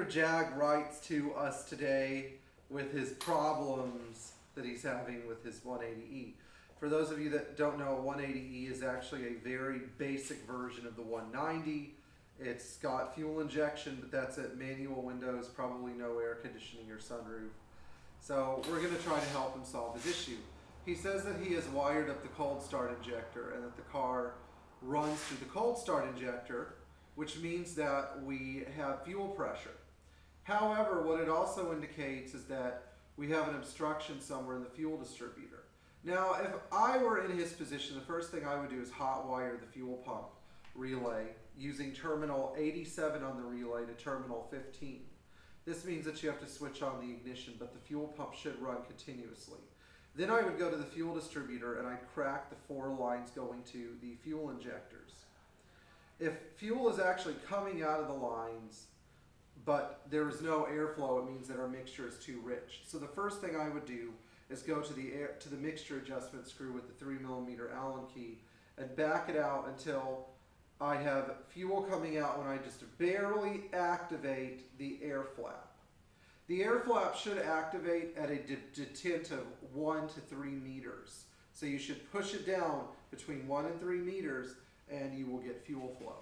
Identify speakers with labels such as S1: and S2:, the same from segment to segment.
S1: Jag writes to us today with his problems that he's having with his 180E. For those of you that don't know, a 180E is actually a very basic version of the 190. It's got fuel injection, but that's it. Manual windows, probably no air conditioning or sunroof. So we're going to try to help him solve his issue. He says that he has wired up the cold start injector and that the car runs through the cold start injector, which means that we have fuel pressure. However, what it also indicates is that we have an obstruction somewhere in the fuel distributor. Now, if I were in his position, the first thing I would do is hot wire the fuel pump relay using terminal 87 on the relay to terminal 15. This means that you have to switch on the ignition, but the fuel pump should run continuously. Then I would go to the fuel distributor and I'd crack the 4 lines going to the fuel injectors. If fuel is actually coming out of the lines, but there is no airflow, it means that our mixture is too rich. So the first thing I would do is go to the mixture adjustment screw with the 3mm Allen key and back it out until I have fuel coming out when I just barely activate the air flap. The air flap should activate at a detent of 1 to 3 meters. So you should push it down between 1 and 3 meters and you will get fuel flow.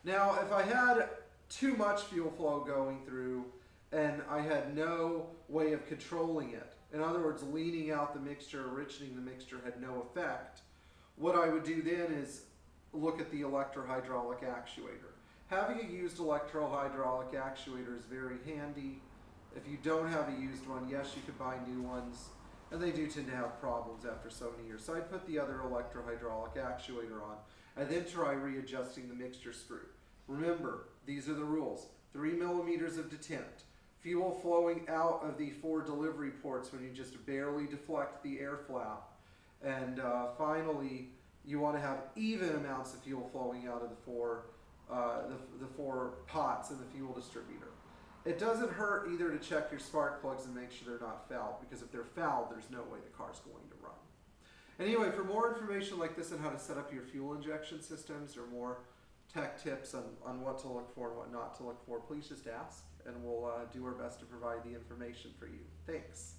S1: Now, if I had too much fuel flow going through and I had no way of controlling it, in other words, leaning out the mixture, enriching the mixture had no effect, what I would do then is look at the electrohydraulic actuator. Having a used electrohydraulic actuator is very handy. If you don't have a used one, yes, you could buy new ones, and they do tend to have problems after so many years. So I'd put the other electrohydraulic actuator on, and then try readjusting the mixture screw. Remember, these are the rules. 3 millimeters of detent. Fuel flowing out of the 4 delivery ports when you just barely deflect the air flap. And finally, you want to have even amounts of fuel flowing out of the 4 pots in the fuel distributor. It doesn't hurt either to check your spark plugs and make sure they're not fouled, because if they're fouled, there's no way the car's going to run. Anyway, for more information like this on how to set up your fuel injection systems or more tech tips on what to look for and what not to look for, please just ask, and we'll do our best to provide the information for you. Thanks.